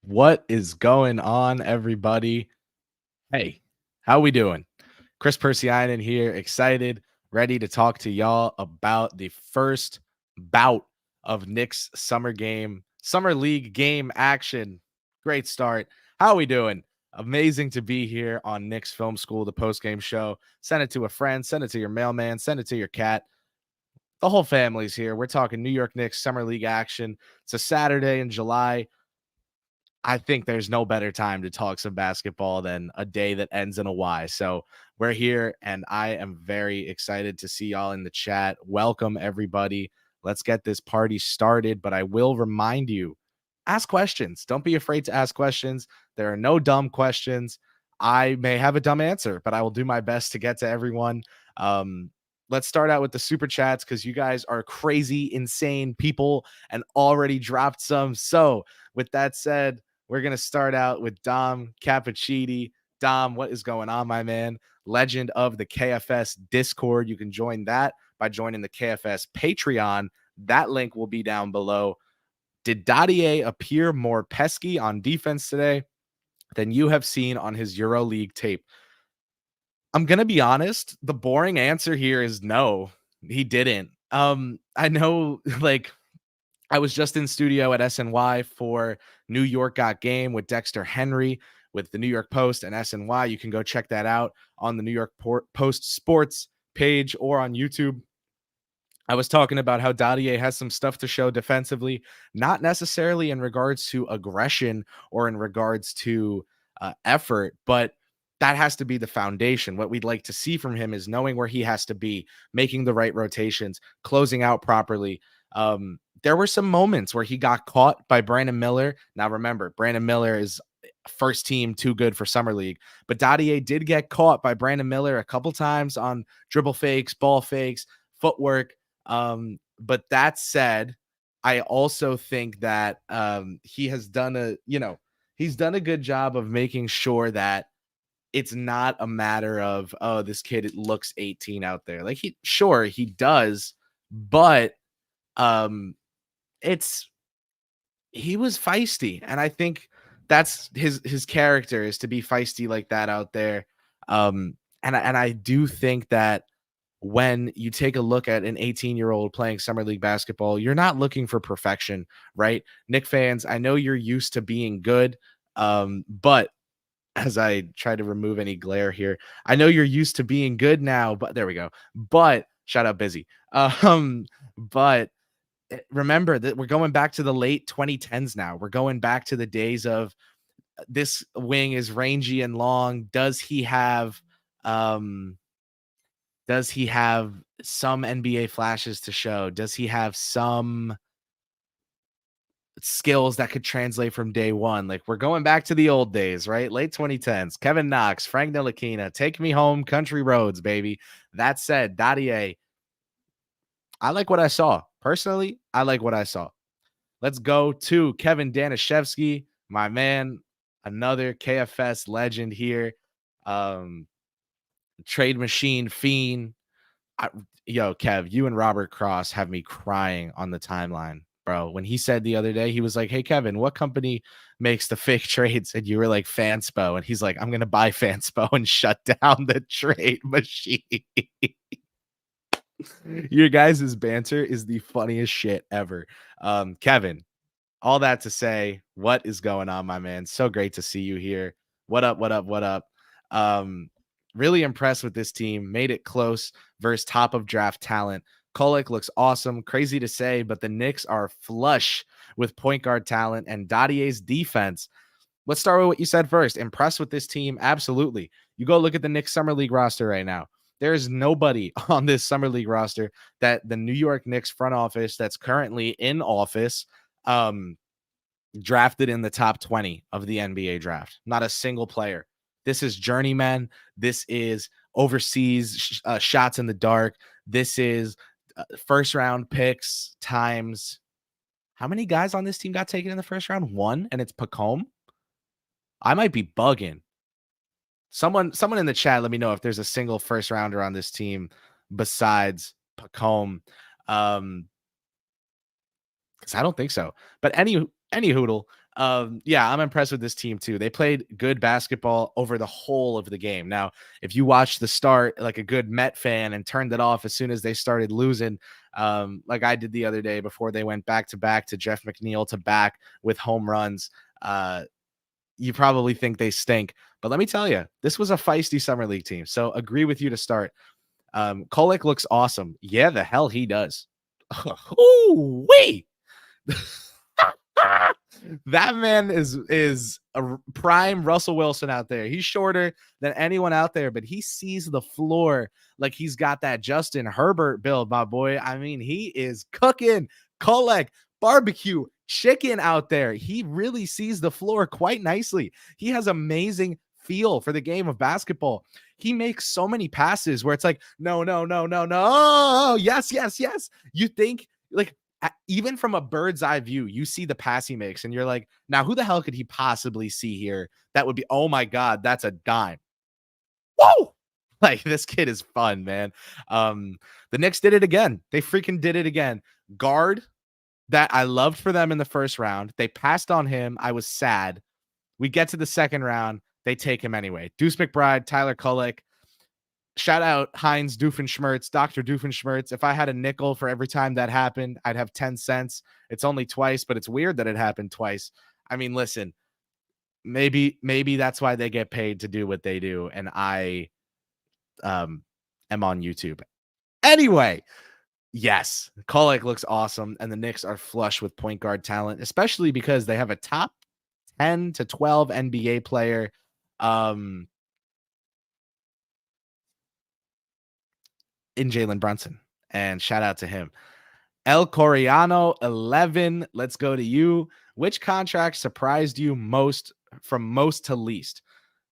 What is going on, everybody? Hey, how we doing? Kris Pursiainen here, excited, ready to talk to y'all about the first bout of Knicks summer league game action. Great start. How we doing? Amazing to be here on Knicks Film School, the post-game show. Send it to a friend, send it to your mailman, send it to your cat. The whole family's here. We're talking New York Knicks summer league action. It's a Saturday in July. I think there's no better time to talk some basketball than a day that ends in a Y. So we're here, and I am very excited to see y'all in the chat. Welcome, everybody. Let's get this party started. But I will remind you, ask questions. Don't be afraid to ask questions. There are no dumb questions. I may have a dumb answer, but I will do my best to get to everyone. Let's start out with the super chats because you guys are crazy, insane people and already dropped some. So with that said, we're going to start out with Dom Cappuccini. Dom, what is going on, my man? Legend of the KFS Discord. You can join that by joining the KFS Patreon. That link will be down below. Did Dadier appear more pesky on defense today than you have seen on his EuroLeague tape? I'm going to be honest. The boring answer here is no, he didn't. I know, like, I was just in studio at SNY for New York Got Game with Dexter Henry with the New York Post and SNY. You can go check that out on the New York Post Sports page or on YouTube. I was talking about how Dadier has some stuff to show defensively, not necessarily in regards to aggression or in regards to effort, but that has to be the foundation. What we'd like to see from him is knowing where he has to be, making the right rotations, closing out properly. There were some moments where he got caught by Brandon Miller. Now, remember, Brandon Miller is first team too good for Summer League, but Dadier did get caught by Brandon Miller a couple times on dribble fakes, ball fakes, footwork. But that said, I also think that he has done he's done a good job of making sure that it's not a matter of, oh, this kid looks 18 out there. Like he does, but he was feisty, and I think that's his character, is to be feisty like that out there. And I do think that when you take a look at an 18-year-old playing summer league basketball, you're not looking for perfection, right? Knick fans, I know you're used to being good, but as I try to remove any glare here, I know you're used to being good now, but there we go. But shout out Busy. But remember that we're going back to the late 2010s now. We're going back to the days of this wing is rangy and long. Does he have some NBA flashes to show? Does he have some skills that could translate from day one? Like, we're going back to the old days, right? Late 2010s. Kevin Knox, Frank Ntilikina, take me home, country roads, baby. That said, Dadier, I like what I saw. Personally, I like what I saw. Let's go to Kevin Danishevsky, my man, another KFS legend here. Trade machine fiend. Kev, you and Robert Cross have me crying on the timeline, bro. When he said the other day, he was like, hey, Kevin, what company makes the fake trades? And you were like, Fanspo. And he's like, I'm going to buy Fanspo and shut down the trade machine. Your guys' banter is the funniest shit ever. Kevin, all that to say, what is going on, my man? So great to see you here. What up, what up, what up? Really impressed with this team. Made it close versus top of draft talent. Kolek looks awesome. Crazy to say, but the Knicks are flush with point guard talent and Dadier's defense. Let's start with what you said first. Impressed with this team? Absolutely. You go look at the Knicks Summer League roster right now. There is nobody on this Summer League roster that the New York Knicks front office that's currently in office drafted in the top 20 of the NBA draft. Not a single player. This is journeyman. This is overseas shots in the dark. This is first round picks times. How many guys on this team got taken in the first round? One, and it's Pacome. I might be bugging. Someone in the chat, let me know if there's a single first rounder on this team besides Pacome. Because I don't think so. But any hoodle. Yeah, I'm impressed with this team too. They played good basketball over the whole of the game. Now, if you watched the start like a good Met fan and turned it off as soon as they started losing, like I did the other day before they went back to Jeff McNeil to back with home runs, you probably think they stink. But let me tell you, this was a feisty summer league team. So agree with you to start. Kolek looks awesome. Yeah, the hell he does. Ooh, wait. That man is a prime Russell Wilson out there. He's shorter than anyone out there, but he sees the floor like he's got that Justin Herbert build, my boy. I mean, he is cooking Kolek barbecue chicken out there. He really sees the floor quite nicely. He has amazing feel for the game of basketball. He makes so many passes where it's like, no, no, no, no, no. Oh, yes, yes, yes. You think like even from a bird's eye view, you see the pass he makes and you're like, now who the hell could he possibly see here? That would be, oh my God, that's a dime. Whoa! Like this kid is fun, man. The Knicks did it again. They freaking did it again. Guard that I loved for them in the first round. They passed on him. I was sad. We get to the second round. They take him anyway. Deuce McBride, Tyler Kolek. Shout out Heinz Doofenshmirtz, Dr. Doofenshmirtz. If I had a nickel for every time that happened, I'd have 10 cents. It's only twice, but it's weird that it happened twice. I mean, listen, maybe that's why they get paid to do what they do. And I am on YouTube. Anyway, yes, Kolek looks awesome. And the Knicks are flush with point guard talent, especially because they have a top 10 to 12 NBA player. In Jalen Brunson, and shout out to him. El Coriano 11. Let's go to you. Which contract surprised you most from most to least?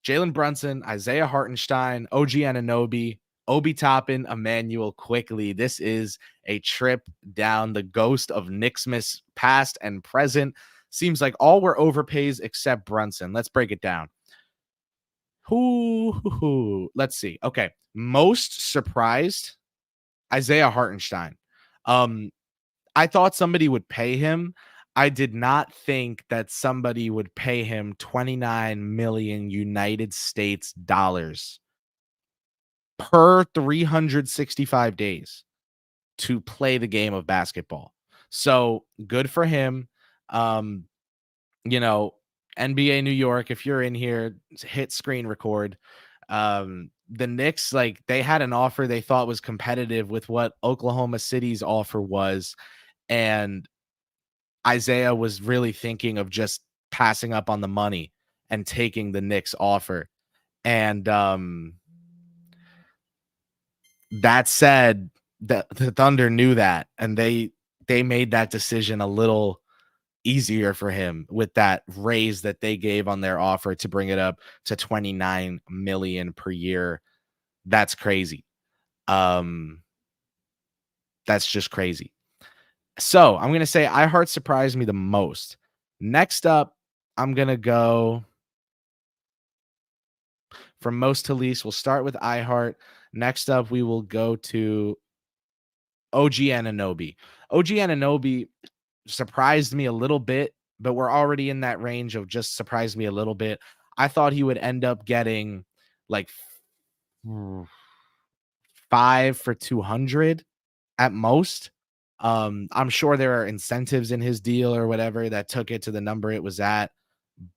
Jalen Brunson, Isaiah Hartenstein, OG Anunoby, Obi Toppin, Emmanuel Quickly. This is a trip down the ghost of Knicksmas past and present. Seems like all were overpays except Brunson. Let's break it down. Let's see. Okay. Most surprised, Isaiah Hartenstein. I thought somebody would pay him. I did not think that somebody would pay him 29 million United States dollars per 365 days to play the game of basketball. So good for him. You know, NBA New York, if you're in here, hit screen record. The Knicks, like they had an offer they thought was competitive with what Oklahoma City's offer was. And Isaiah was really thinking of just passing up on the money and taking the Knicks offer. And that said, the Thunder knew that, and they made that decision a little easier for him with that raise that they gave on their offer to bring it up to 29 million per year. That's crazy. That's just crazy. So I'm going to say iHeart surprised me the most. Next up, I'm going to go from most to least. We'll start with iHeart. Next up, we will go to OG Anunoby. OG Anunoby surprised me a little bit, but we're already in that range of just surprised me a little bit. I thought he would end up getting like 5 for 200 at most. I'm sure there are incentives in his deal or whatever that took it to the number it was at.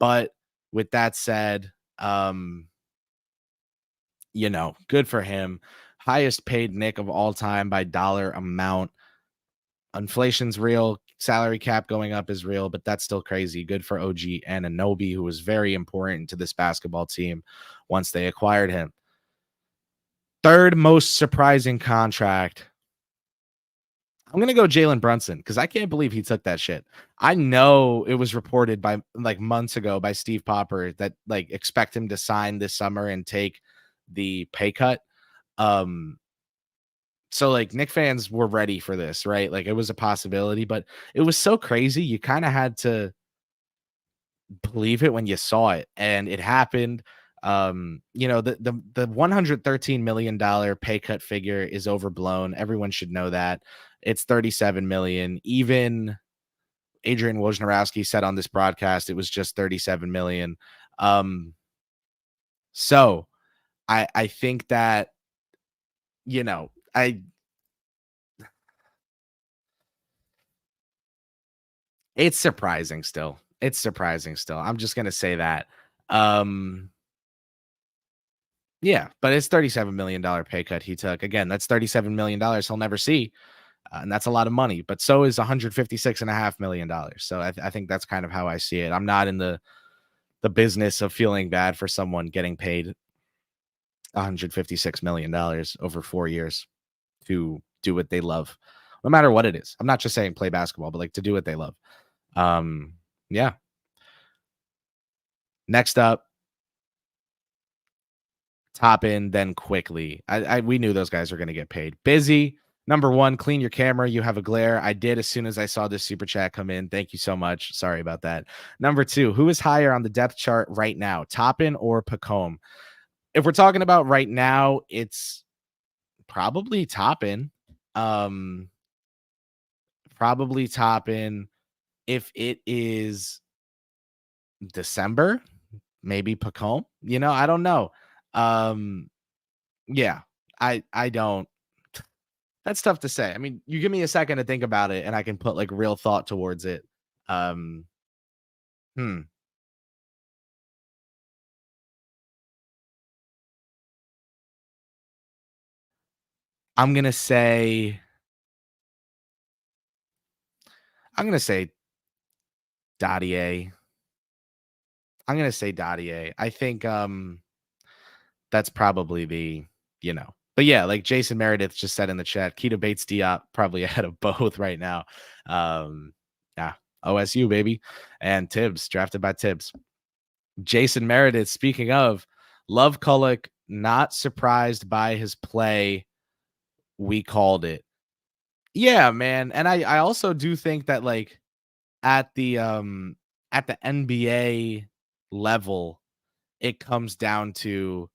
But with that said, you know, good for him. Highest paid Nick of all time by dollar amount. Inflation's real. Salary cap going up is real, but that's still crazy. Good for OG Anunoby, who was very important to this basketball team once they acquired him. Third most surprising contract. I'm going to go Jalen Brunson because I can't believe he took that shit. I know it was reported by like months ago by Steve Popper that like expect him to sign this summer and take the pay cut. So like Knick fans were ready for this, right? Like it was a possibility, but it was so crazy. You kind of had to believe it when you saw it, and it happened. You know, the $113 million pay cut figure is overblown. Everyone should know that. It's 37 million. Even Adrian Wojnarowski said on this broadcast it was just 37 million. So I think that, you know, it's surprising still. It's surprising still. I'm just gonna say that. Um, yeah, but it's $37 million pay cut he took. Again, that's $37 million he'll never see. And that's a lot of money, but so is $156.5 million. So I think that's kind of how I see it. I'm not in the business of feeling bad for someone getting paid $156 million over 4 years to do what they love, no matter what it is. I'm not just saying play basketball, but like to do what they love. Yeah. Next up, top in, then quickly. We knew those guys were going to get paid. Busy. Number one, clean your camera. You have a glare. I did as soon as I saw this super chat come in. Thank you so much. Sorry about that. Number two, who is higher on the depth chart right now, Toppin or Pacome? If we're talking about right now, it's probably Toppin. Probably Toppin. If it is December, maybe Pacome. I don't know. Yeah, I don't. That's tough to say. I mean, you give me a second to think about it, and I can put like real thought towards it. Um, hmm. I'm gonna say. I'm gonna say Dottier. I'm gonna say Dottier. I think that's probably but yeah, like Jason Meredith just said in the chat, Keita Bates Diop probably ahead of both right now. Yeah, OSU baby, and Tibbs drafted by Tibbs. Jason Meredith, speaking of, love Kullock, not surprised by his play. We called it. Yeah, man. And I also do think that like at the NBA level, it comes down to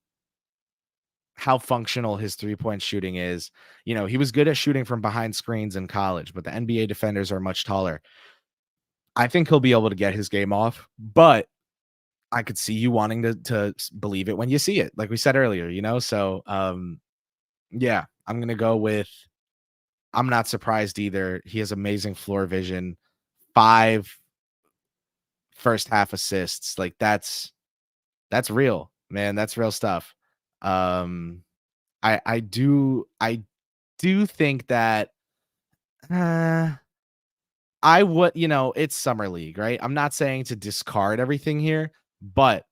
how functional his three-point shooting is. He was good at shooting from behind screens in college, but the NBA defenders are much taller. I think he'll be able to get his game off, but I could see you wanting to believe it when you see it, like we said earlier. So yeah, I'm gonna go with I'm not surprised either. He has amazing floor vision, 5 first half assists. Like that's real, man. That's real stuff. Um I do think that I would, it's summer league, right? I'm not saying to discard everything here, but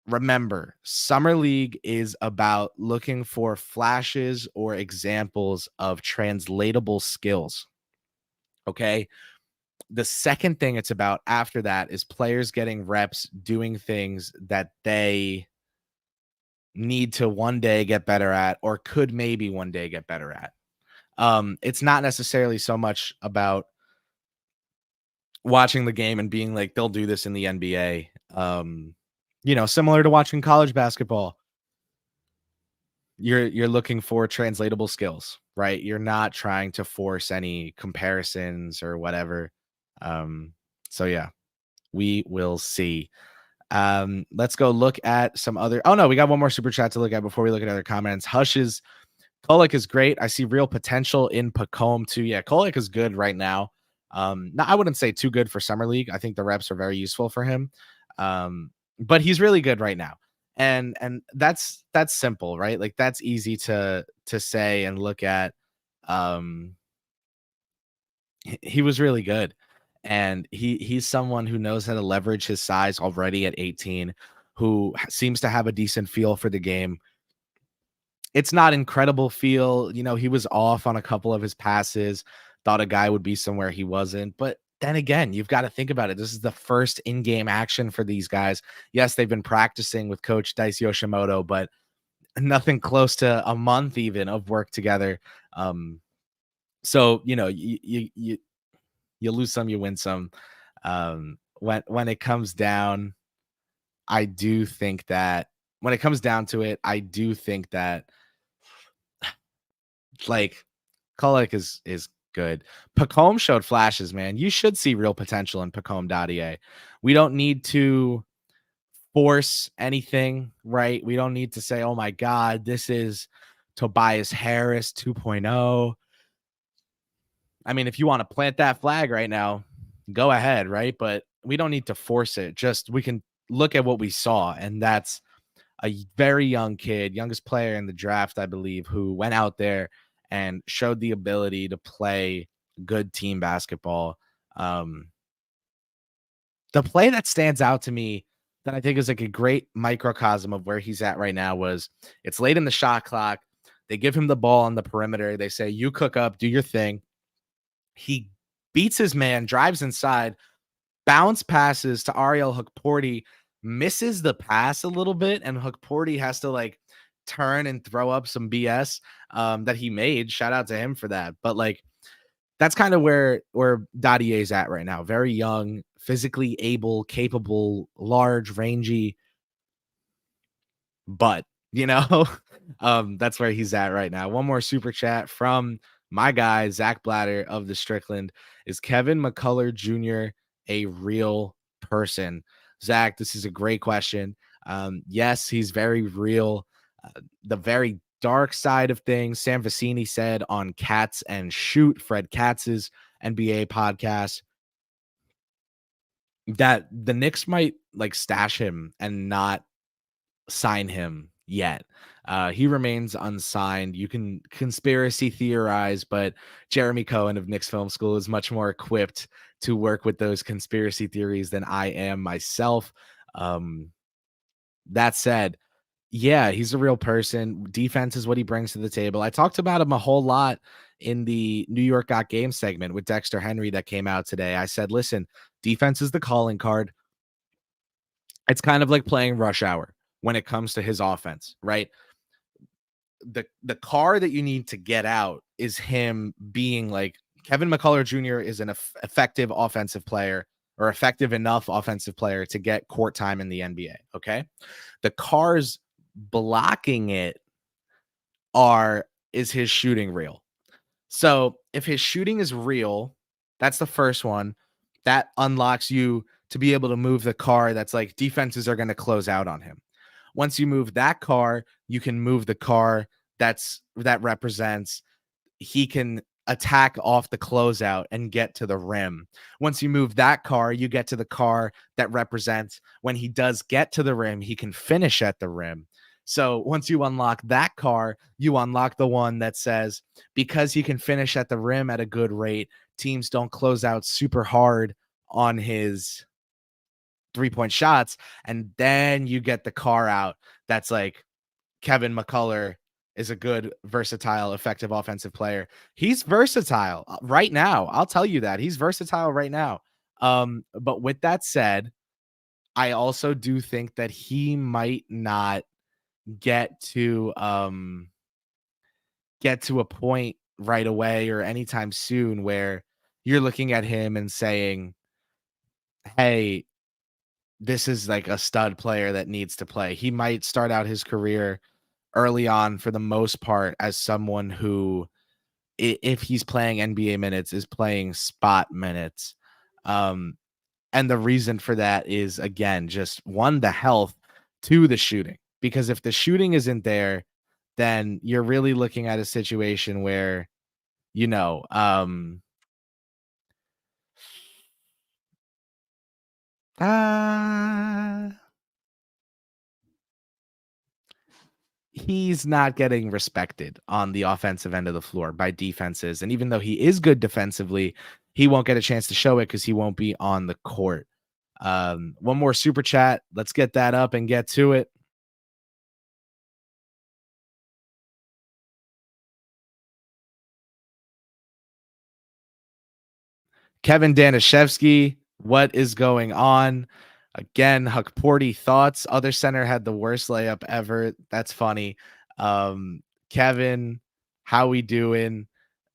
remember, summer league is about looking for flashes or examples of translatable skills. Okay? The second thing it's about after that is players getting reps doing things that they need to one day get better at or could maybe one day get better at. It's not necessarily so much about watching the game and being like they'll do this in the NBA. Similar to watching college basketball. You're looking for translatable skills, right? You're not trying to force any comparisons or whatever. So yeah, we will see. Let's go look at some other. Oh no, we got one more super chat to look at before we look at other comments. Hushes, Kolek is great. I see real potential in Pacome too. Yeah, Kolek is good right now. No, I wouldn't say too good for summer league. I think the reps are very useful for him. But he's really good right now. And that's simple, right? Like that's easy to say and look at. He was really good. And he's someone who knows how to leverage his size already at 18, who seems to have a decent feel for the game. It's not incredible feel. He was off on a couple of his passes, thought a guy would be somewhere he wasn't. But then again, you've got to think about it. This is the first in-game action for these guys. Yes, they've been practicing with Coach Dice Yoshimoto, but nothing close to a month even of work together. So, you lose some, you win some. When it comes down, I do think that when it comes down to it, I do think that like Kolek is good. Pacome showed flashes, man. You should see real potential in Pacome Dadier. We don't need to force anything, right? We don't need to say, oh my God, this is Tobias Harris 2.0. I mean, if you want to plant that flag right now, go ahead, right? But we don't need to force it. Just we can look at what we saw, and that's a very young kid, youngest player in the draft, I believe, who went out there and showed the ability to play good team basketball. Um, the play that stands out to me that I think is like a great microcosm of where he's at right now was it's late in the shot clock. They give him the ball on the perimeter. They say, you cook up, do your thing. He beats his man, drives inside, bounce passes to Ariel Hukporti, misses the pass a little bit, and Hukporti has to like turn and throw up some BS that he made. Shout out to him for that. But like that's kind of where Dadier's at right now. Very young, physically able, capable, large, rangy, but that's where he's at right now. One more super chat from my guy Zach Blatter of the Strickland. Is Kevin McCullough Jr. a real person? Zach, this is a great question. Yes, he's very real. The very dark side of things, Sam Vecini said on Cats and Shoot, Fred Katz's NBA podcast, that the Knicks might like stash him and not sign him yet. He remains unsigned. You can conspiracy theorize, but Jeremy Cohen of Knicks Film School is much more equipped to work with those conspiracy theories than I am myself. That said, yeah, he's a real person. Defense is what he brings to the table. I talked about him a whole lot in the New York Got Game segment with Dexter Henry that came out today. I said, listen, defense is the calling card. It's kind of like playing Rush Hour when it comes to his offense, right? The car that you need to get out is him being like Kevin McCullough Jr. is an effective offensive player or effective enough offensive player to get court time in the NBA. Okay. The cars blocking it is his shooting real. So if his shooting is real, that's the first one that unlocks you to be able to move the car. That's like defenses are going to close out on him. Once you move that car, you can move the car that represents he can attack off the closeout and get to the rim. Once you move that car, you get to the car that represents when he does get to the rim, he can finish at the rim. So once you unlock that car, you unlock the one that says, because he can finish at the rim at a good rate, teams don't close out super hard on his 3-point shots. And then you get the car out that's like Kevin McCullough is a good, versatile, effective offensive player. He's versatile right now. I'll tell you that. He's versatile right now. But with that said, I also do think that he might not get to a point right away or anytime soon where you're looking at him and saying, hey, this is like a stud player that needs to play. He might start out his career early on for the most part as someone who, if he's playing NBA minutes, is playing spot minutes. And the reason for that is, again, just one, the health, two, the shooting. Because if the shooting isn't there, then you're really looking at a situation where, you know, he's not getting respected on the offensive end of the floor by defenses. And even though he is good defensively, he won't get a chance to show it because he won't be on the court. One more super chat. Let's get that up and get to it. Kevin Danishevsky, what is going on? Again, Hukporti thoughts. Other center had the worst layup ever. That's funny. Kevin, how we doing?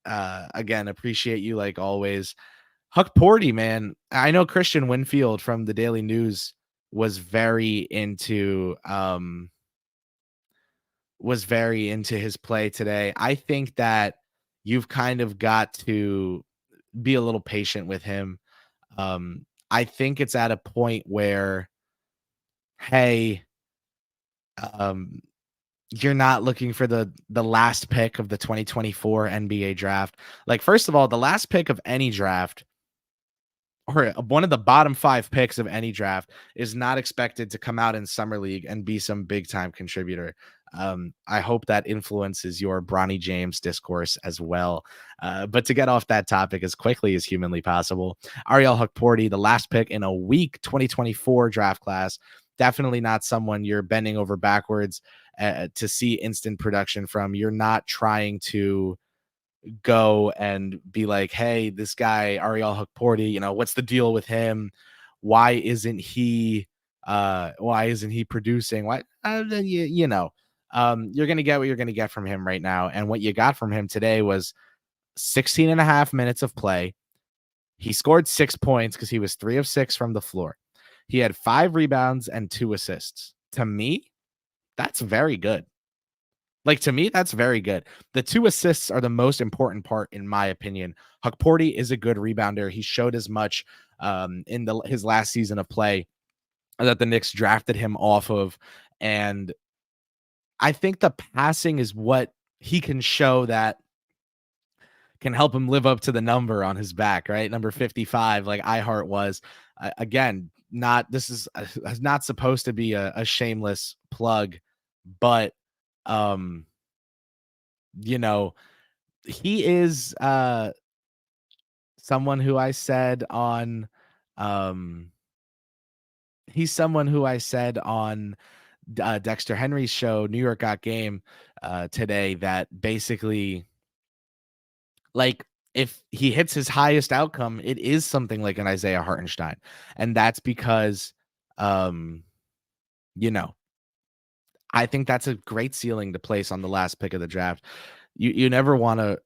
Again, appreciate you like always. Hukporti, man. I know Christian Winfield from the Daily News was very into his play today. I think that you've kind of got to be a little patient with him. I think it's at a point where, hey, um, you're not looking for the last pick of the 2024 NBA draft. Like, first of all, the last pick of any draft, or one of the bottom 5 picks of any draft, is not expected to come out in summer league and be some big time contributor. I hope that influences your Bronny James discourse as well. But to get off that topic as quickly as humanly possible, Ariel Hukporti, the last pick in a weak 2024 draft class, definitely not someone you're bending over backwards to see instant production from. You're not trying to go and be like, hey, this guy Ariel Hukporti, what's the deal with him? Why isn't he producing? You're gonna get what you're gonna get from him right now. And what you got from him today was 16 and a half minutes of play. He scored 6 points because he was 3 of 6 from the floor. He had 5 rebounds and 2 assists. To me, that's very good. To me, that's very good. The 2 assists are the most important part, in my opinion. Hukporti is a good rebounder. He showed as much in his last season of play that the Knicks drafted him off of. And I think the passing is what he can show that can help him live up to the number on his back, right? Number 55, like iHeart was. Again, this is not supposed to be a shameless plug, but he is someone who I said on Dexter Henry's show, New York Got Game, today, that basically, like, if he hits his highest outcome, it is something like an Isaiah Hartenstein. And that's because, I think that's a great ceiling to place on the last pick of the draft. You never want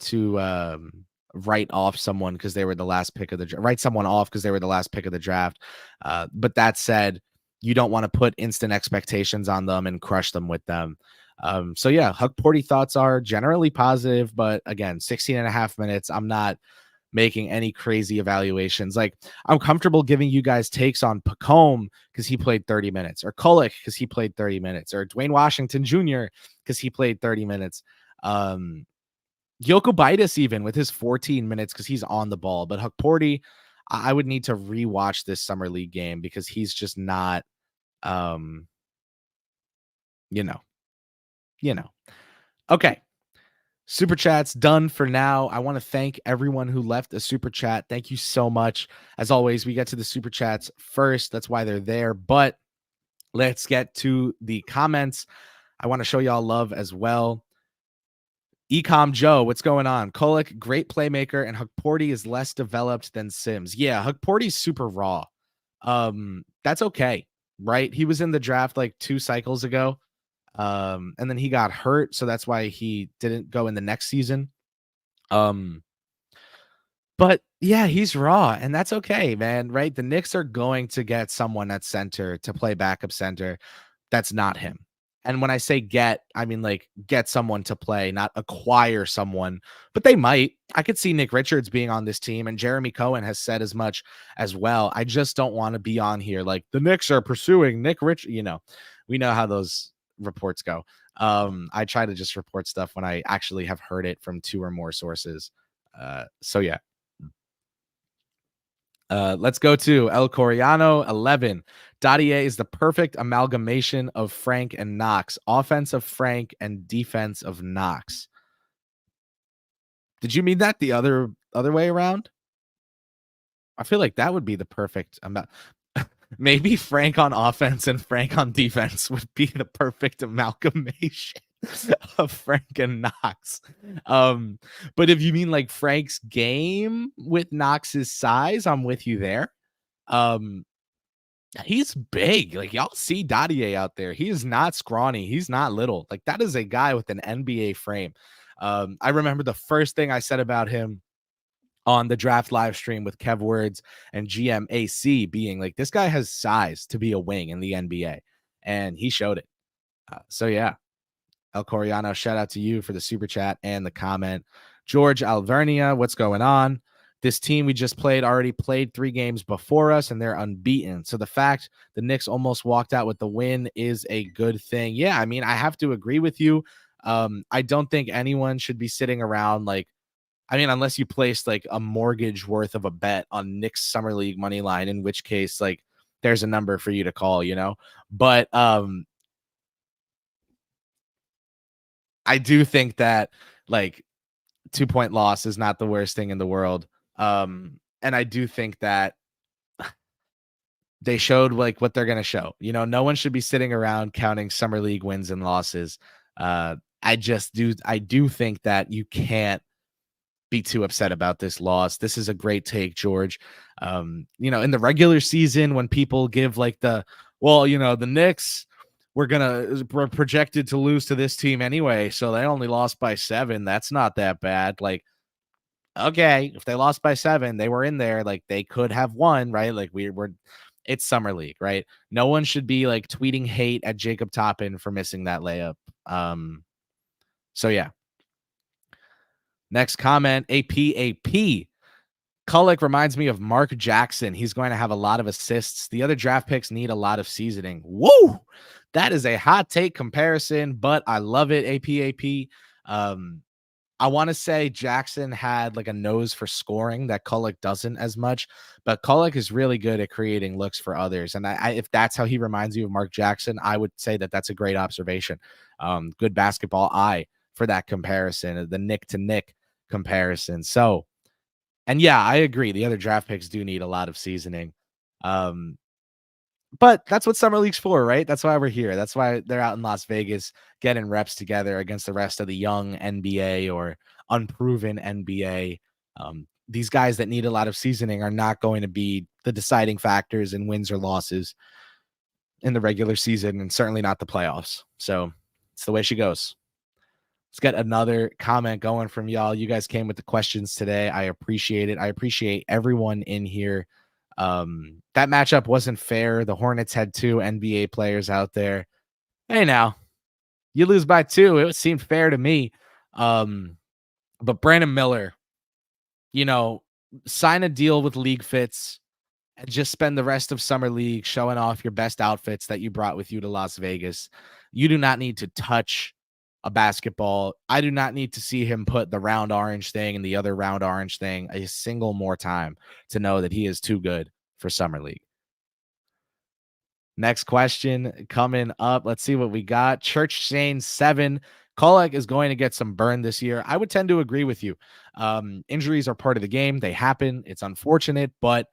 to write off someone because they were the last pick of the write someone off because they were the last pick of the draft. But that said, you don't want to put instant expectations on them and crush them with them. So yeah, Hukporti thoughts are generally positive, but again, 16 and a half minutes. I'm not making any crazy evaluations. Like, I'm comfortable giving you guys takes on Pacome because he played 30 minutes, or Kulik because he played 30 minutes, or Dwayne Washington Jr. because he played 30 minutes. Jokubaitis even with his 14 minutes because he's on the ball. But Hukporti, I would need to rewatch this summer league game because he's just not, Okay. Super chats done for now. I want to thank everyone who left a super chat. Thank you so much. As always, we get to the super chats first. That's why they're there. But let's get to the comments. I want to show y'all love as well. Ecom Joe, what's going on? Kulik, great playmaker, and Hukporti is less developed than Sims. Yeah, Hukporti's super raw. That's okay, right? He was in the draft like 2 cycles ago. And then he got hurt, so that's why he didn't go in the next season. But yeah, he's raw, and that's okay, man, right? The Knicks are going to get someone at center to play backup center. That's not him. And when I say get, I mean like get someone to play, not acquire someone. But they might. I could see Nick Richards being on this team, and Jeremy Cohen has said as much as well. I just don't want to be on here like the Knicks are pursuing Nick Rich. We know how those reports go. I try to just report stuff when I actually have heard it from 2 or more sources. So yeah. Let's go to El Coriano 11. Dadier is the perfect amalgamation of Frank and Knox. Offense of Frank and defense of Knox. Did you mean that the other way around? I feel like that would be the perfect amount. Maybe Frank on offense and Frank on defense would be the perfect amalgamation of Frank and Knox. But if you mean like Frank's game with Knox's size, I'm with you there. He's big. Like, y'all see Dadier out there. He is not scrawny. He's not little. Like, that is a guy with an NBA frame. I remember the first thing I said about him on the draft live stream with Kev Words and GMAC being like, this guy has size to be a wing in the NBA, and he showed it. So yeah, El Coriano, shout out to you for the super chat and the comment. George Alvernia, what's going on? This team we just played already played 3 games before us, and they're unbeaten. So the fact the Knicks almost walked out with the win is a good thing. Yeah, I mean, I have to agree with you. I don't think anyone should be sitting around like, I mean, unless you placed like a mortgage worth of a bet on Knicks Summer League money line, in which case, like, there's a number for you to call, you know? But I do think that like 2-point loss is not the worst thing in the world. And I do think that they showed like what they're going to show. You know, no one should be sitting around counting summer league wins and losses. I do think that you can't be too upset about this loss. This is a great take, George. You know, in the regular season, when people give like well, you know, the Knicks we're projected to lose to this team anyway, so they only lost by 7. That's not that bad. Like, okay, if they lost by 7, they were in there. Like, they could have won, right? Like, it's summer league, right? No one should be like tweeting hate at Jacob Toppin for missing that layup. So yeah. Next comment, AP. Kulik reminds me of Mark Jackson. He's going to have a lot of assists. The other draft picks need a lot of seasoning. Whoa, that is a hot take comparison, but I love it. AP. I want to say Jackson had like a nose for scoring that Kulik doesn't as much, but Kulik is really good at creating looks for others. And if that's how he reminds you of Mark Jackson, I would say that that's a great observation. Good basketball eye for that comparison, the Nick to Nick comparison. So, and yeah, I agree. The other draft picks do need a lot of seasoning. But that's what Summer League's for, right? That's why we're here. That's why they're out in Las Vegas getting reps together against the rest of the young NBA or unproven NBA. These guys that need a lot of seasoning are not going to be the deciding factors in wins or losses in the regular season, and certainly not the playoffs. So it's the way she goes. Let's get another comment going from y'all. You guys came with the questions today. I appreciate it. I appreciate everyone in here. That matchup wasn't fair. The Hornets had 2 NBA players out there. Hey, now you lose by 2. It seemed fair to me. But Brandon Miller, you know, sign a deal with League Fits and just spend the rest of summer league showing off your best outfits that you brought with you to Las Vegas. You do not need to touch a basketball. I do not need to see him put the round orange thing and the other round orange thing a single more time to know that he is too good for summer league. Next question coming up. Let's see what we got. Church Shane 7. Kulik is going to get some burn this year. I would tend to agree with you. Injuries are part of the game. They happen. It's unfortunate, but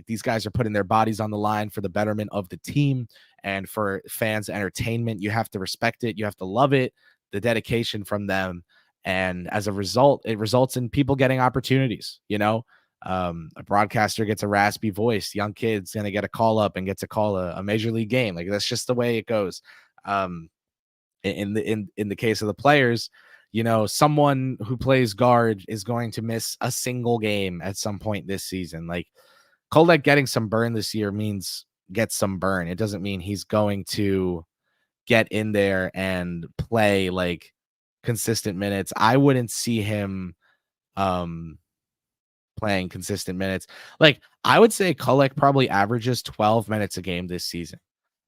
these guys are putting their bodies on the line for the betterment of the team and for fans' entertainment. You have to respect it. You have to love it, the dedication from them. And as a result, it results in people getting opportunities. You know, a broadcaster gets a raspy voice. Young kid's going to get a call up and get to call a major league game. Like, that's just the way it goes. In the case of the players, you know, someone who plays guard is going to miss a single game at some point this season. Like, Kulik getting some burn this year means get some burn. It doesn't mean he's going to get in there and play like consistent minutes. I wouldn't see him playing consistent minutes. Like, I would say Kulik probably averages 12 minutes a game this season.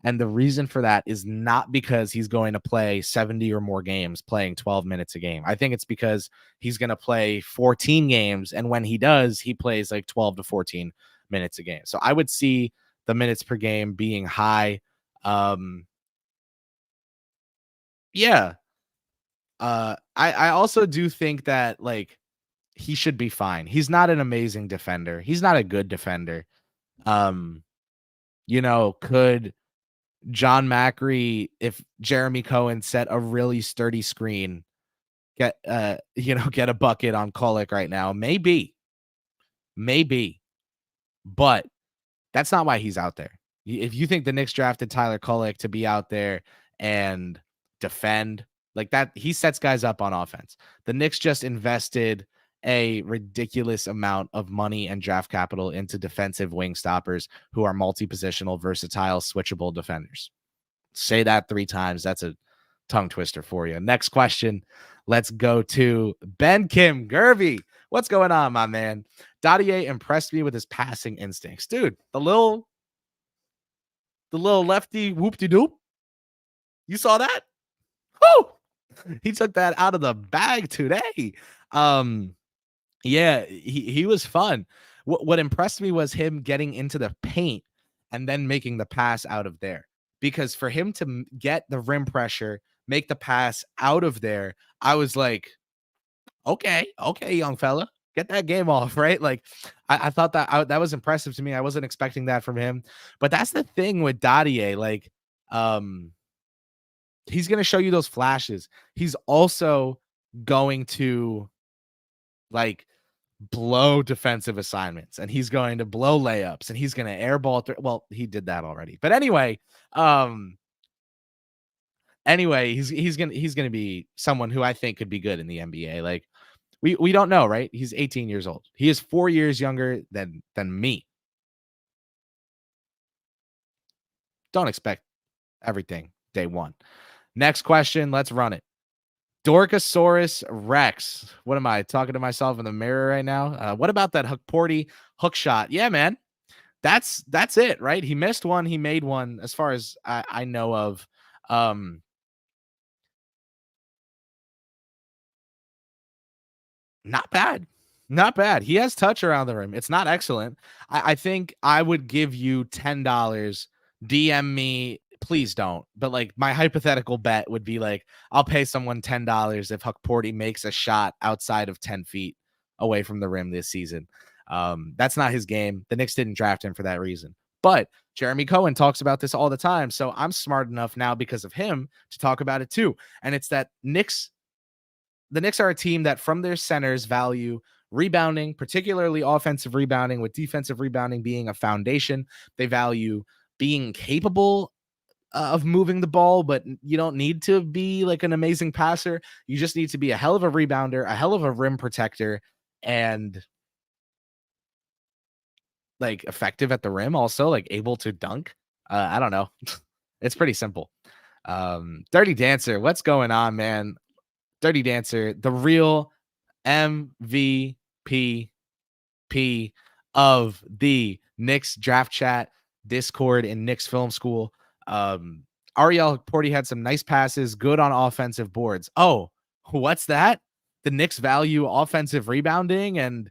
And the reason for that is not because he's going to play 70 or more games playing 12 minutes a game. I think it's because he's going to play 14 games. And when he does, he plays like 12 to 14 minutes a game. So I would see the minutes per game being high. Yeah. I also do think that like he should be fine. He's not an amazing defender. He's not a good defender. You know, could John Macri, if Jeremy Cohen set a really sturdy screen, get a bucket on Kulik right now? Maybe, but that's not why he's out there. If you think the Knicks drafted Tyler Kulik to be out there and defend like that, he sets guys up on offense. The Knicks just invested a ridiculous amount of money and draft capital into defensive wing stoppers who are multi-positional, versatile, switchable defenders. Say that 3 times. That's a tongue twister for you. Next question. Let's go to Ben Kim Gervy. What's going on, my man? Dottier impressed me with his passing instincts. Dude, the little lefty whoop-de-doop. You saw that? Woo! He took that out of the bag today. Yeah, he was fun. What impressed me was him getting into the paint and then making the pass out of there. Because for him to get the rim pressure, make the pass out of there, I was like, okay, young fella, get that game off, right? Like, I thought that was impressive to me. I wasn't expecting that from him. But that's the thing with Dottier. Like, he's going to show you those flashes. He's also going to, like, blow defensive assignments, and he's going to blow layups, and he's going to airball through. Well, he did that already. But anyway, he's gonna be someone who I think could be good in the NBA. Like, we don't know, right? He's 18 years old. He is 4 years younger than me. Don't expect everything day one. Next question. Let's run it. Dorkasaurus Rex. What am I talking to myself in the mirror right now? What about that Hukporti hook shot? Yeah, man. That's it, right? He missed one. He made one, as far as I know of. Not bad. Not bad. He has touch around the rim. It's not excellent. I think I would give you $10. DM me. Please don't. But like, my hypothetical bet would be like, I'll pay someone $10 if Hukporti makes a shot outside of 10 feet away from the rim this season. That's not his game. The Knicks didn't draft him for that reason. But Jeremy Cohen talks about this all the time. So I'm smart enough now because of him to talk about it too. And it's that the Knicks are a team that from their centers value rebounding, particularly offensive rebounding, with defensive rebounding being a foundation. They value being capable of moving the ball, but you don't need to be like an amazing passer. You just need to be a hell of a rebounder, a hell of a rim protector, and like effective at the rim, also like able to dunk. I don't know. It's pretty simple. Dirty Dancer, what's going on, man? Dirty Dancer, the real MVP of the Knicks draft chat Discord in Knicks Film School. Ariel Hukporti had some nice passes, good on offensive boards. Oh, what's that? The Knicks value offensive rebounding and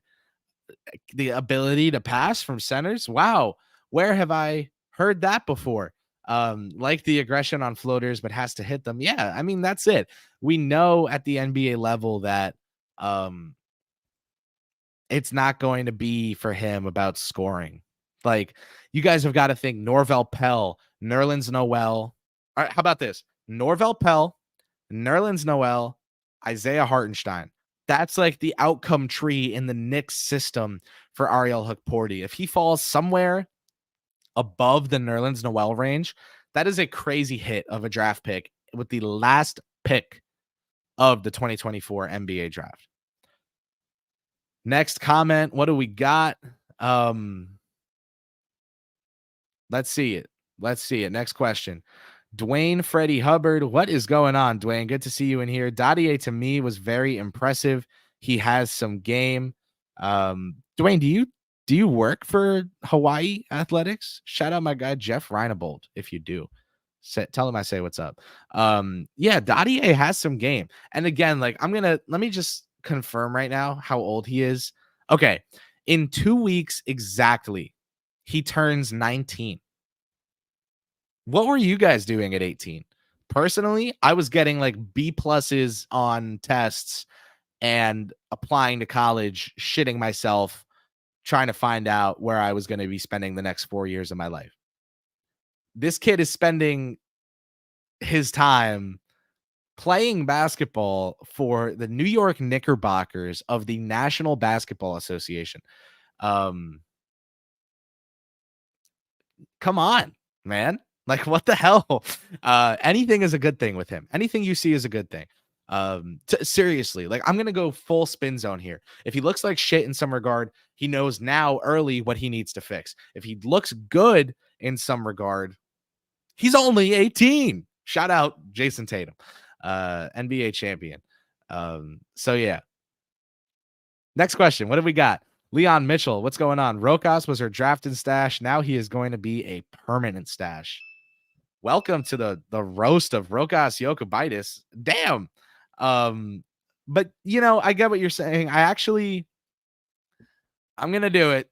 the ability to pass from centers. Wow. Where have I heard that before? Like the aggression on floaters, but has to hit them. Yeah, I mean, that's it. We know at the NBA level that it's not going to be for him about scoring. Like, you guys have got to think Norvel Pell, Nerlens Noel. All right, how about this? Norvel Pell, Nerlens Noel, Isaiah Hartenstein. That's like the outcome tree in the Knicks system for Ariel Hukporti. If he falls somewhere above the Nerlens Noel range, that is a crazy hit of a draft pick with the last pick of the 2024 NBA draft. Next comment. What do we got? Let's see it. Next question. Dwayne Freddie Hubbard. What is going on, Dwayne? Good to see you in here. Dottier to me was very impressive. He has some game. Dwayne, do you work for Hawaii Athletics? Shout out my guy Jeff Reinebold if you do. Tell him I say what's up. Yeah, Dottier has some game. And again, like, let me just confirm right now how old he is. Okay, in 2 weeks exactly, he turns 19. What were you guys doing at 18? Personally, I was getting like B pluses on tests and applying to college, shitting myself, trying to find out where I was going to be spending the next 4 years of my life. This kid is spending his time playing basketball for the New York Knickerbockers of the National Basketball Association. Come on, man. Like, what the hell? Anything is a good thing with him. Anything you see is a good thing. Seriously, like, I'm going to go full spin zone here. If he looks like shit in some regard, he knows now early what he needs to fix. If he looks good in some regard, he's only 18. Shout out Jason Tatum. NBA champion. So yeah. Next question. What have we got? Leon Mitchell, what's going on? Rokas was her drafted stash. Now he is going to be a permanent stash. Welcome to the roast of Rokas Jokubitis. Damn. But I get what you're saying. I'm gonna do it.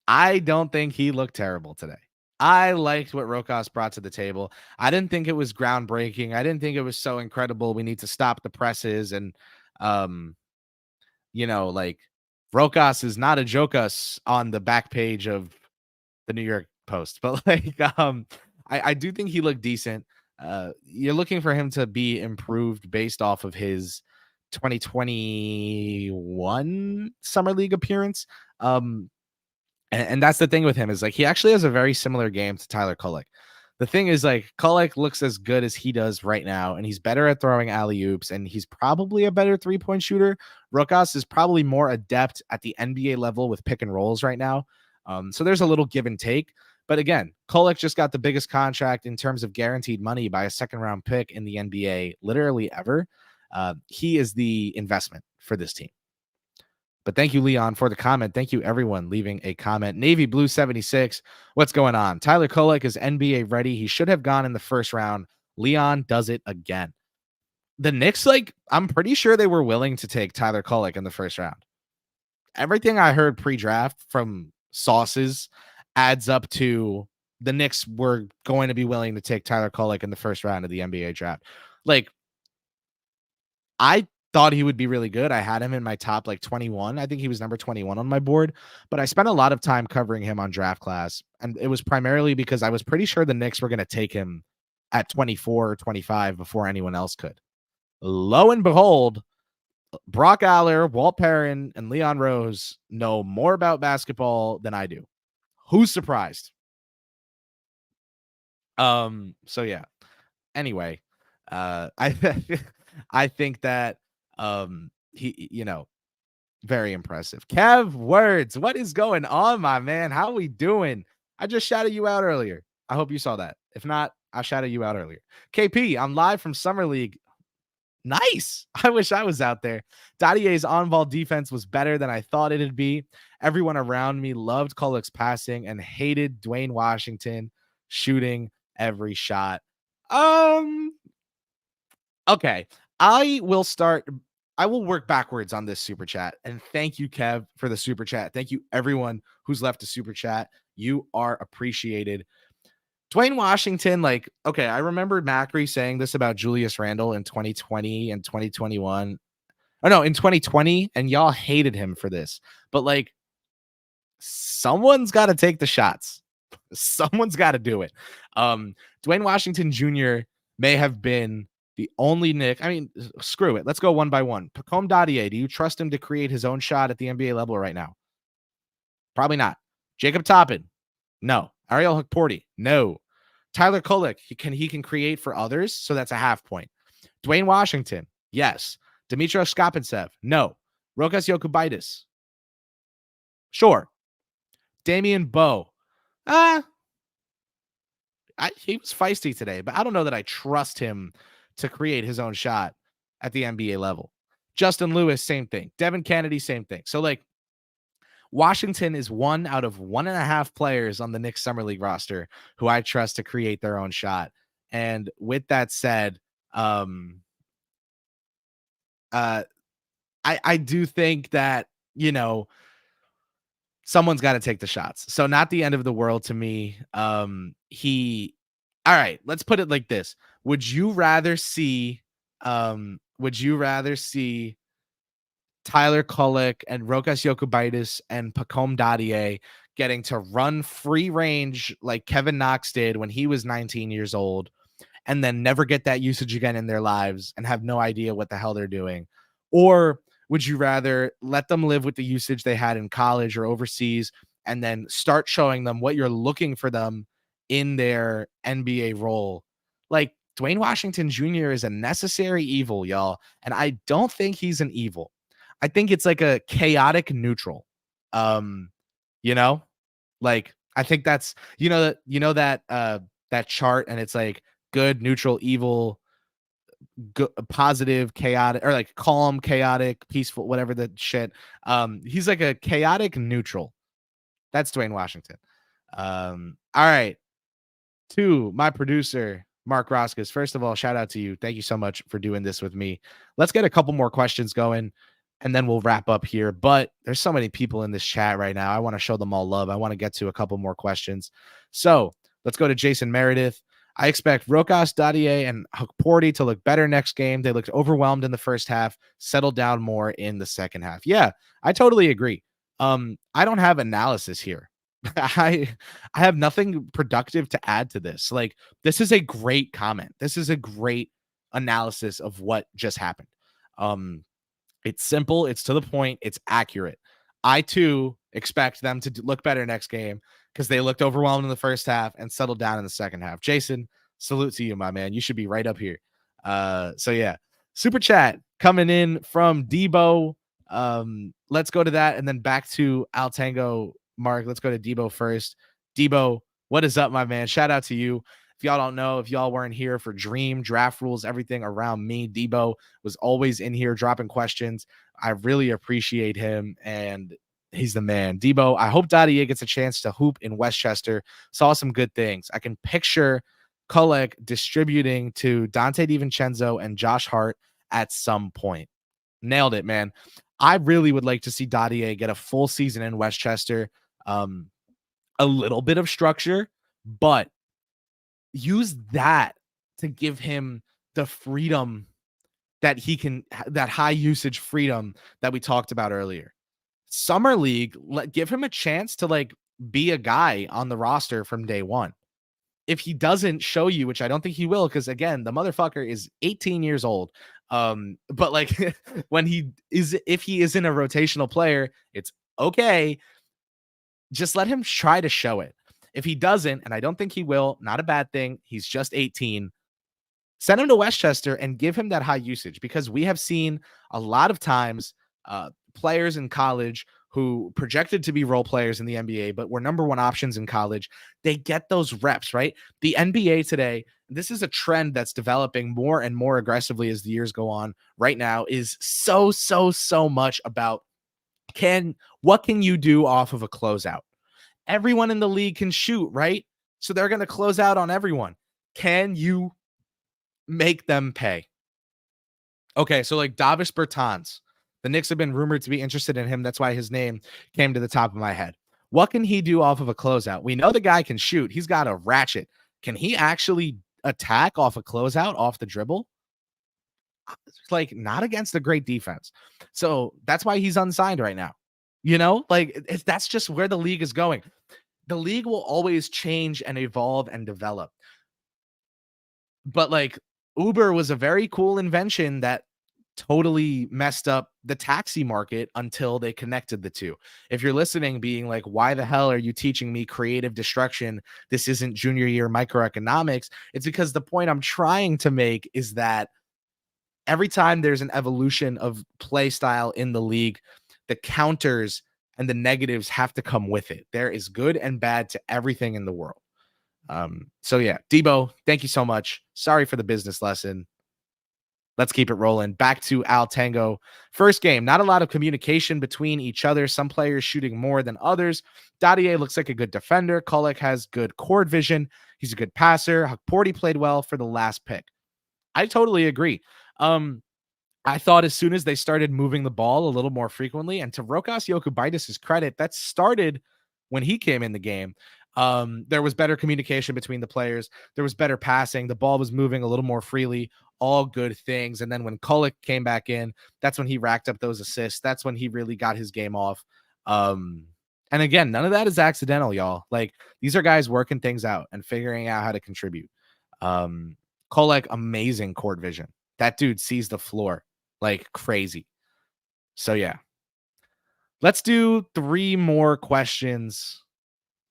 I don't think he looked terrible today. I liked what Rokas brought to the table. I didn't think it was groundbreaking. I didn't think it was so incredible. We need to stop the presses and like Rokas is not a Jokas on the back page of the New York Post, but I do think he looked decent. You're looking for him to be improved based off of his 2021 Summer League appearance. And that's the thing with him is like he actually has a very similar game to Tyler Kulik. The thing is like Kulik looks as good as he does right now, and he's better at throwing alley-oops, and he's probably a better three-point shooter. Rokas is probably more adept at the NBA level with pick and rolls right now. So there's a little give and take. But again, Kulik just got the biggest contract in terms of guaranteed money by a second-round pick in the NBA literally ever. He is the investment for this team. But thank you, Leon, for the comment. Thank you, everyone, leaving a comment. Navy Blue 76, what's going on? Tyler Kulik is NBA ready. He should have gone in the first round. Leon does it again. The Knicks, I'm pretty sure they were willing to take Tyler Kulik in the first round. Everything I heard pre-draft from sources adds up to the Knicks were going to be willing to take Tyler Kulik in the first round of the NBA draft. I thought he would be really good. I had him in my top 21. I think he was number 21 on my board, but I spent a lot of time covering him on Draft Class, and it was primarily because I was pretty sure the Knicks were going to take him at 24 or 25 before anyone else could. Lo and behold, Brock Aller, Walt Perrin, and Leon Rose know more about basketball than I do. Who's surprised? So yeah. Anyway, I think that he, very impressive. Kev Words, what is going on, my man? How we doing? I just shouted you out earlier. I hope you saw that. If not, I shouted you out earlier. KP, I'm live from Summer League. Nice. I wish I was out there. Dadier's on-ball defense was better than I thought it'd be. Everyone around me loved Kulik's passing and hated Dwayne Washington shooting every shot. Okay. I will work backwards on this super chat. And thank you, Kev, for the super chat. Thank you, everyone who's left a super chat. You are appreciated. Dwayne Washington, okay, I remember Macri saying this about Julius Randle in 2020 and 2021. Oh, no, in 2020, and y'all hated him for this. But, someone's got to take the shots. Someone's got to do it. Dwayne Washington Jr. may have been the only Knick. I mean, screw it. Let's go one by one. Pacome Dadier, do you trust him to create his own shot at the NBA level right now? Probably not. Jacob Toppin? No. Ariel Hukporti? No. Tyler Kulik, he can create for others, so that's a half point. Dwayne Washington? Yes. Dimitrios Skopintsev? No. Rokas Jokubitis? Sure. Damian Bowe? He was feisty today, but I don't know that I trust him to create his own shot at the NBA level. Justin Lewis, same thing. Devin Kennedy, same thing. So, Washington is one out of 1.5 players on the Knicks Summer League roster who I trust to create their own shot. And with that said, I do think that, someone's got to take the shots. So not the end of the world to me. All right, let's put it like this. Would you rather see Tyler Kulik and Rokas Jokubitis and Pacome Dadier getting to run free range like Kevin Knox did when he was 19 years old and then never get that usage again in their lives and have no idea what the hell they're doing? Or would you rather let them live with the usage they had in college or overseas and then start showing them what you're looking for them in their NBA role? Dwayne Washington Jr. is a necessary evil, y'all. And I don't think he's an evil. I think it's like a chaotic neutral. I think that's, that chart, and it's good, neutral, evil, good, positive, chaotic, or like calm, chaotic, peaceful, whatever the shit. He's like a chaotic neutral. That's Dwayne Washington. All right. To my producer, Mark Roskus. First of all, shout out to you. Thank you so much for doing this with me. Let's get a couple more questions going and then we'll wrap up here. But there's so many people in this chat right now. I want to show them all love. I want to get to a couple more questions. So let's go to Jason Meredith. I expect Rokas, Dadier, and Hukporti to look better next game. They looked overwhelmed in the first half, settled down more in the second half. Yeah, I totally agree. I don't have analysis here. I have nothing productive to add to this. Like, this is a great comment. This is a great analysis of what just happened. It's simple, it's to the point, it's accurate. I too expect them to look better next game because they looked overwhelmed in the first half and settled down in the second half. Jason, salute to you, my man. You should be right up here. So yeah, super chat coming in from Debo. Let's go to that and then back to Al Tango. Mark, let's go to Debo first. Debo, what is up, my man? Shout out to you. If y'all don't know, if y'all weren't here for Dream, draft rules, everything around me, Debo was always in here dropping questions. I really appreciate him, and he's the man. Debo, I hope Dadier gets a chance to hoop in Westchester. Saw some good things. I can picture Kolek distributing to Dante DiVincenzo and Josh Hart at some point. Nailed it, man. I really would like to see Dadier get a full season in Westchester. A little bit of structure, but use that to give him the freedom that he can, that high usage freedom that we talked about earlier. Summer League, give him a chance to like be a guy on the roster from day one. If he doesn't show you, which I don't think he will, because again, the motherfucker is 18 years old. But like when if he isn't a rotational player, it's okay. Just let him try to show it. If he doesn't, and I don't think he will, not a bad thing. He's just 18. Send him to Westchester and give him that high usage, because we have seen a lot of times players in college who projected to be role players in the NBA, but were number one options in college. They get those reps, right? The NBA today, this is a trend that's developing more and more aggressively as the years go on right now, is so much about what can you do off of a closeout? Everyone in the league can shoot, right? So they're going to close out on everyone. Can you make them pay? Okay, so like Davis Bertans, the Knicks have been rumored to be interested in him. That's why his name came to the top of my head. What can he do off of a closeout? We know the guy can shoot. He's got a ratchet. Can he actually attack off a closeout, off the dribble? Like, not against a great defense. So that's why he's unsigned right now. You know, like that's just where the league is going. The league will always change and evolve and develop. But like Uber was a very cool invention that totally messed up the taxi market until they connected the two. If you're listening being like, why the hell are you teaching me creative destruction? This isn't junior year microeconomics. It's because the point I'm trying to make is that every time there's an evolution of play style in the league, the counters and the negatives have to come with it. There is good and bad to everything in the world. So yeah, Debo, thank you so much. Sorry for the business lesson. Let's keep it rolling. Back to Al Tango. First game, not a lot of communication between each other. Some players shooting more than others. Dadier looks like a good defender. Kolek has good court vision. He's a good passer. Hukporti played well for the last pick. I totally agree. I thought as soon as they started moving the ball a little more frequently, and to Rokas Jokubaitis' credit, that started when he came in the game. There was better communication between the players. There was better passing. The ball was moving a little more freely. All good things. And then when Kolek came back in, that's when he racked up those assists. That's when he really got his game off. And again, none of that is accidental, y'all. Like, these are guys working things out and figuring out how to contribute. Kolek, amazing court vision. That dude sees the floor like crazy. So yeah, let's do 3 more questions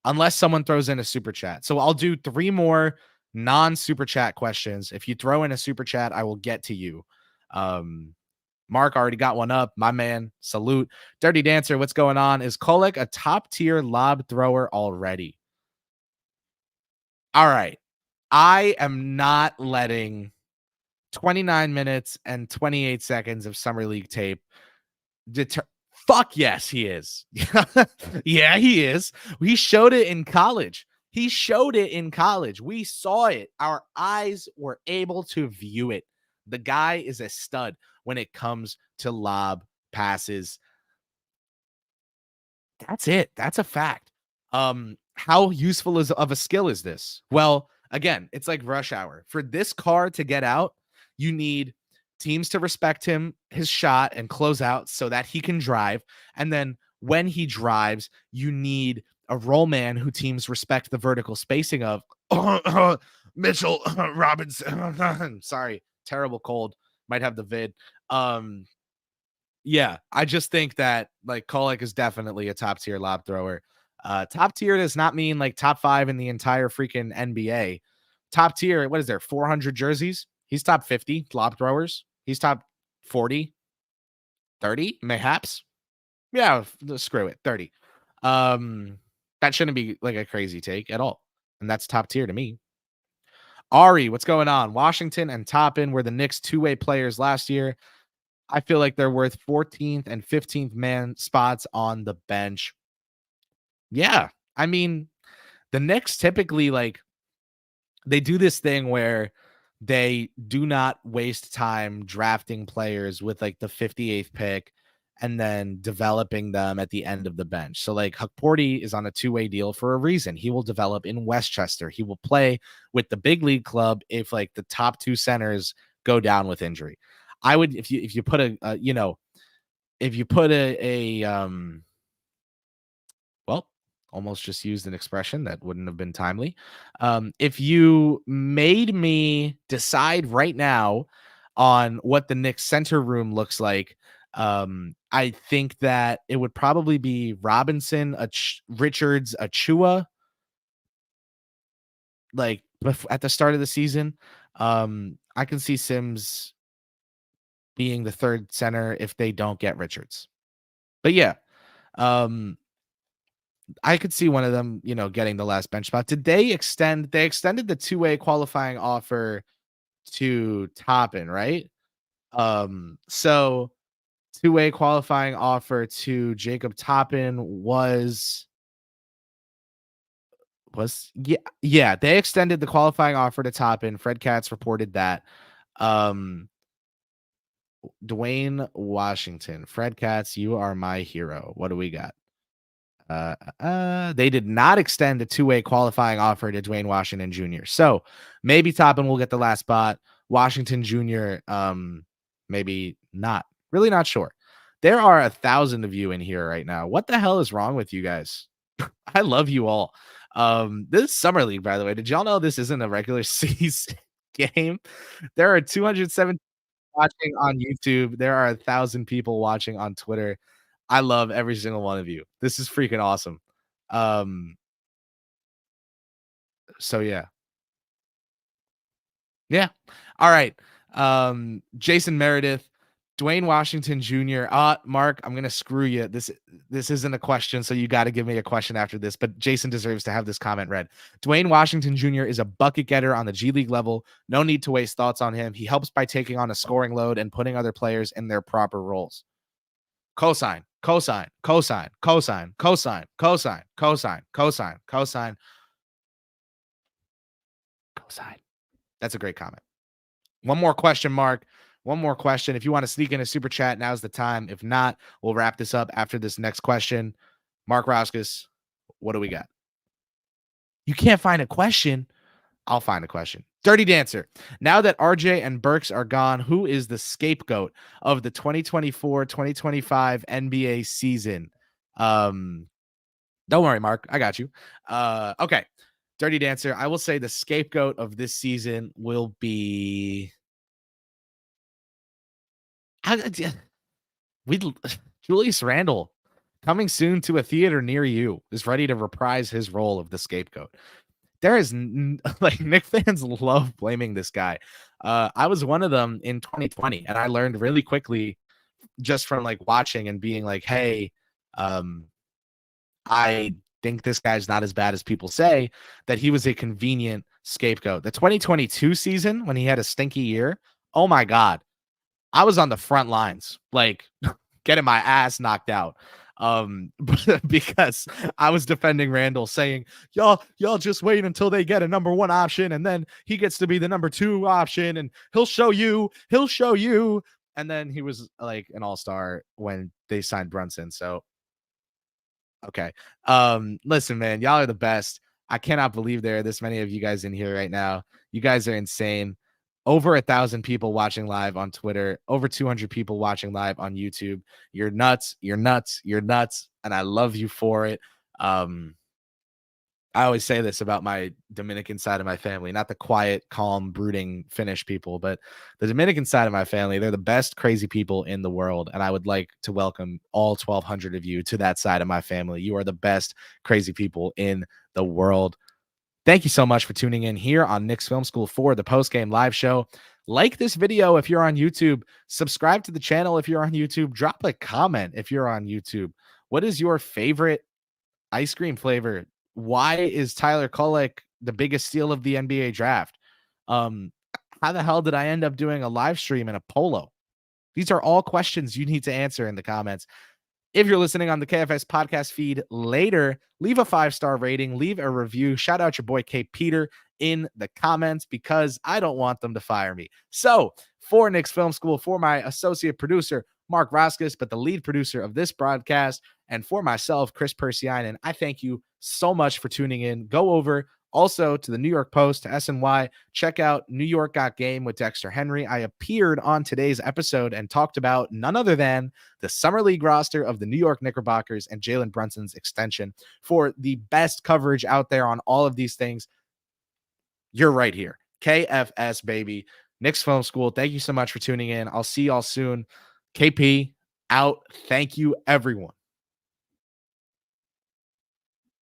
unless someone throws in a super chat. So I'll do 3 more non-super chat questions. If you throw in a super chat, I will get to you. Mark already got one up. My man, salute. Dirty Dancer, what's going on? Is Kolek a top tier lob thrower already? All right. I am not letting 29 minutes and 28 seconds of summer league tape deter. Fuck yes, he is. Yeah, he is. He showed it in college. He showed it in college. We saw it. Our eyes were able to view it. The guy is a stud when it comes to lob passes. That's it. That's a fact. How useful is of a skill is this? Well, again, it's like rush hour. For this car to get out, you need teams to respect him, his shot, and close out so that he can drive. And then when he drives, you need a roll man who teams respect the vertical spacing of. Mitchell Robinson. Sorry, terrible cold. Might have the vid. Yeah, I just think that like Kolek is definitely a top tier lob thrower. Top tier does not mean like top 5 in the entire freaking NBA. Top tier, what is there? 400 jerseys. He's top 50 lob throwers. He's top 40, 30, mayhaps. Yeah, screw it, 30. That shouldn't be like a crazy take at all, and that's top tier to me. Ari, what's going on? Washington and Toppin were the Knicks two-way players last year. I feel like they're worth 14th and 15th man spots on the bench. Yeah. I mean, the Knicks typically like they do this thing where they do not waste time drafting players with like the 58th pick and then developing them at the end of the bench. So like Hukporti is on a two-way deal for a reason. He will develop in Westchester. He will play with the big league club if like the top two centers go down with injury. I would if you put well, almost just used an expression that wouldn't have been timely. If you made me decide right now on what the Knicks center room looks like, I think that it would probably be Robinson, Richards, Achua, like at the start of the season. I can see Sims being the third center if they don't get Richards. But yeah, I could see one of them, getting the last bench spot. Did they extend? They extended the two-way qualifying offer to Toppin, right? So two-way qualifying offer to Jacob Toppin was yeah. They extended the qualifying offer to Toppin. Fred Katz reported that. Dwayne Washington, Fred Katz, you are my hero. What do we got? They did not extend a two-way qualifying offer to Dwayne Washington Jr. So maybe Toppin will get the last spot. Washington Jr. Maybe not. Really not sure. There are 1,000 of you in here right now. What the hell is wrong with you guys? I love you all. This is Summer League, by the way. Did y'all know this isn't a regular season game? There are 207 watching on YouTube. There are 1,000 people watching on Twitter. I love every single one of you. This is freaking awesome. So yeah. Yeah. All right. Jason Meredith, Dwayne Washington Jr. Mark, I'm gonna screw you. This isn't a question, so you got to give me a question after this. But Jason deserves to have this comment read. Dwayne Washington Jr. is a bucket getter on the G League level. No need to waste thoughts on him. He helps by taking on a scoring load and putting other players in their proper roles. Cosine, cosine, cosine, cosine, cosine, cosine, cosine, cosine, cosine, cosine. That's a great comment. One more question, Mark. One more question. If you want to sneak in a super chat, now's the time. If not, we'll wrap this up after this next question. Mark Roskus, what do we got? You can't find a question. I'll find a question. Dirty Dancer. Now that RJ and Burks are gone, who is the scapegoat of the 2024-2025 NBA season? Don't worry, Mark. I got you. Okay. Dirty Dancer. I will say the scapegoat of this season will be Julius Randle, coming soon to a theater near you, is ready to reprise his role of the scapegoat. There is like Knicks fans love blaming this guy. I was one of them in 2020, and I learned really quickly just from like watching and being like, hey, I think this guy's not as bad as people say, that he was a convenient scapegoat. The 2022 season, when he had a stinky year, oh my God, I was on the front lines, like getting my ass knocked out. Because I was defending Randall, saying, y'all just wait until they get a number 1 option, and then he gets to be the number 2 option, and he'll show you. And then he was like an all-star when they signed Brunson. So okay. Listen, man, y'all are the best. I cannot believe there are this many of you guys in here right now. You guys are insane. Over 1,000 people watching live on Twitter, over 200 people watching live on YouTube. You're nuts. You're nuts. You're nuts. And I love you for it. I always say this about my Dominican side of my family, not the quiet, calm, brooding Finnish people, but the Dominican side of my family. They're the best crazy people in the world. And I would like to welcome all 1,200 of you to that side of my family. You are the best crazy people in the world. Thank you so much for tuning in here on Knicks Film School for the post-game live show. Like this video if you're on YouTube. Subscribe to the channel if you're on YouTube. Drop a comment if you're on YouTube. What is your favorite ice cream flavor? Why is Tyler Kolek the biggest steal of the NBA draft? How the hell did I end up doing a live stream in a polo? These are all questions you need to answer in the comments. If you're listening on the KFS podcast feed later, leave a 5-star rating, leave a review. Shout out your boy K. Peter in the comments, because I don't want them to fire me. So for Knicks Film School, for my associate producer, Mark Roskis, but the lead producer of this broadcast, and for myself, Kris Pursiainen, I thank you so much for tuning in. Go over also to the New York Post, to SNY. Check out New York Got Game with Dexter Henry. I appeared on today's episode and talked about none other than the Summer League roster of the New York Knickerbockers and Jalen Brunson's extension. For the best coverage out there on all of these things, you're right here. KFS, baby. Knicks Film School. Thank you so much for tuning in. I'll see y'all soon. KP out. Thank you, everyone.